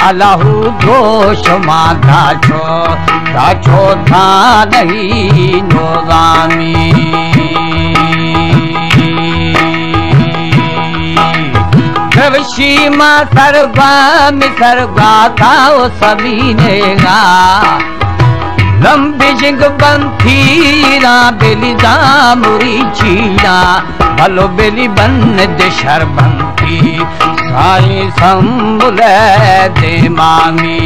अलाहू दोष माता छो था नहीं नोरामी शिमा सरबा था वो सभी ने गा लंबी जिंग बंथी रा बेली दामुरी चीना भलो बेली बन दे शरबंती साई संबुले दे मामी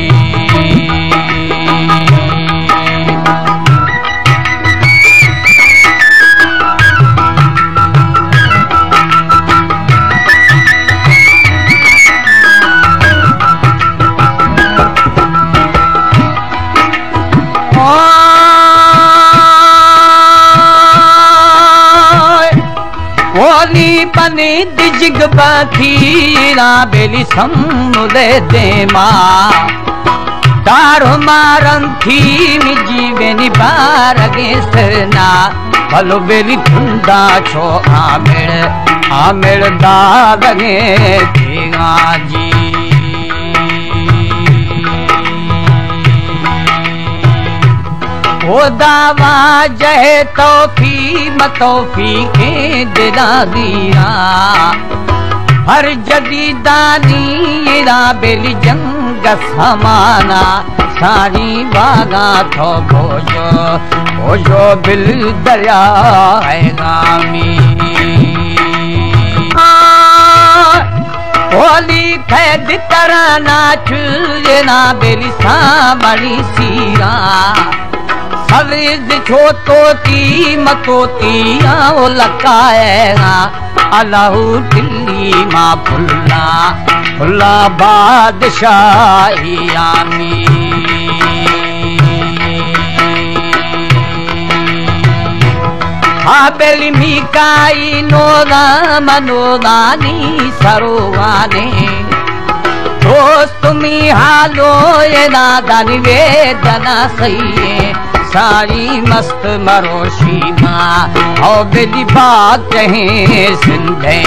पने दिजग बाथीरा बेली समुदे दे मां तारो मारन थी मिजी बेनी बारगे सरना भलो बेली धुंदा छो आमेड़ दादगे थेगा जी ओ दावा जहे तोफी के दिला दिया हर जदीदानी रा बेली जंग समाना सारी बागा थो भोजो बिल दरिया है गामी होली फैद तरना चुजना बेली सामड़ी सीरा सवेद छोतोती मतोती आओ लकाएगा अलाहू दिल्ली माँ फुल्ला बादशाही आमी बेली मिकाई नोदा मनोदानी सरोवाने दोस्त मी हालो ये दादा निवेदना सही है सारी मस्त मरोशी माँ हो बेली बात कहें सिंधे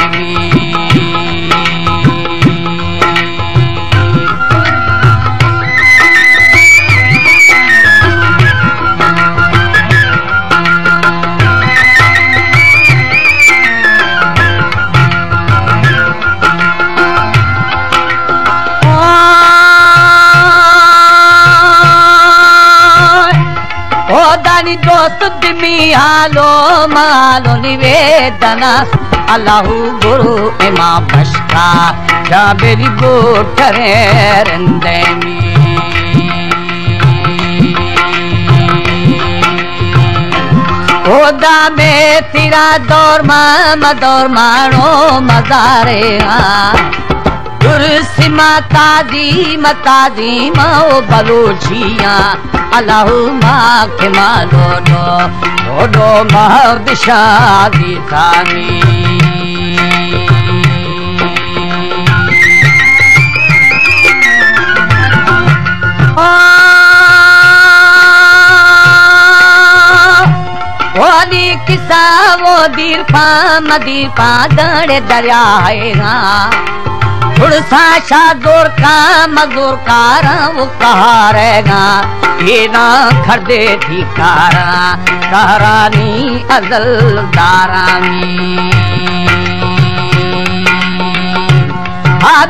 दोस्त दिमी हालो मालो निवेदना अलाहू गुरु इमा बश्ता जाबेरी गोठरे रंदेमी ओदा में तेरा दौर मानो मजारे दुर्सी माताजी माओ बलोचिया अलाहू माँ के मालो नो मर्द शादी थानी ओली किसा वो दीरपा गड़े दरियाएगा उड़सा शादोर का मजूर कारा वो कहा रहेगा ये ना खर्दे थी कारानी अजल दारानी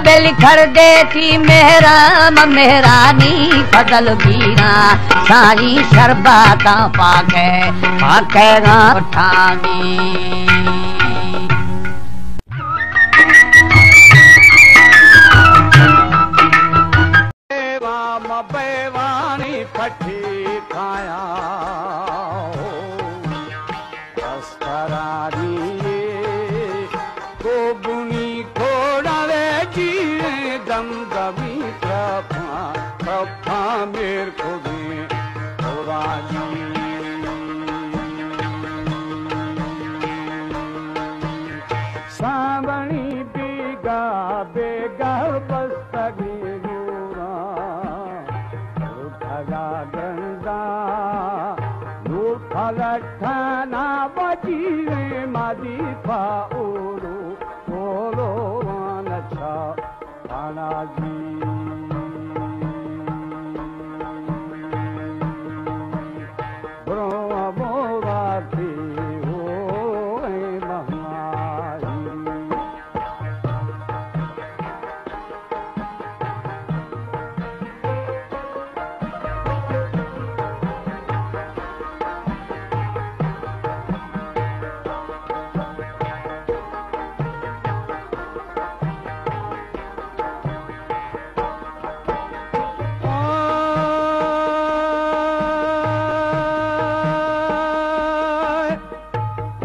बेल खर्दे थी मेहरानी फजल बीना सारी शरबता पाके उठानी पठी खाया को बुनी खोड़ावे जी दम दमी प्रफा मेर को भी राजी सावणी बेगा बस्तगी लठना बजी मादी पाओरो नचा जी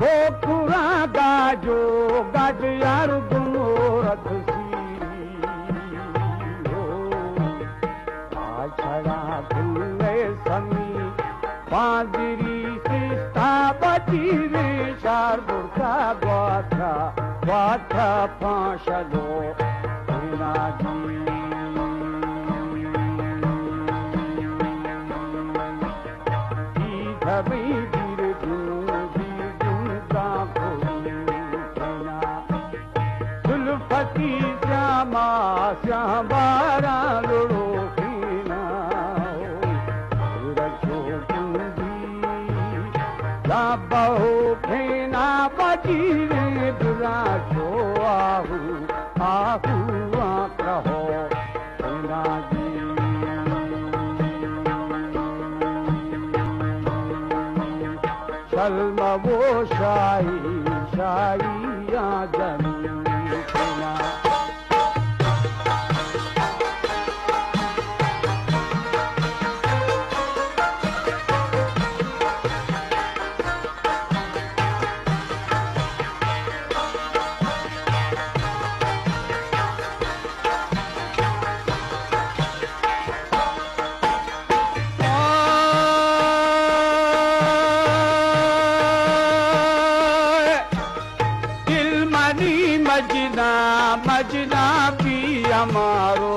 ठोकुरा गाजो गाज यार गुनो रथ छड़ा खुले समी पांजरी सिस्ता बची रे शार बुरका ग्वाथा ग्वाथा पांशलो जी धमी धीर धूम का फूलना सुल्फती श्यामा श्यामारा लुड़ो बहु फेना बची रे दुरा छो आहू आहू कहो फेना जी शल्म वो शाही शाही या जमी फेना मजना मजना भी हमारो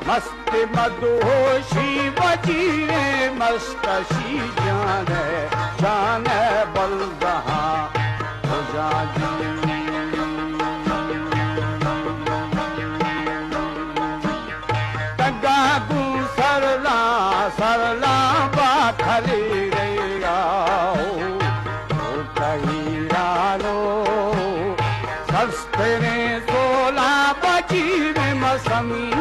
मस्त मदहोशी बजी रे मस्तशी जान जान बलदहा हो जाजी तगागू सरला सरला बाखरी रे आओ कही रानो सस्ते ने सोला बजी रे मसमी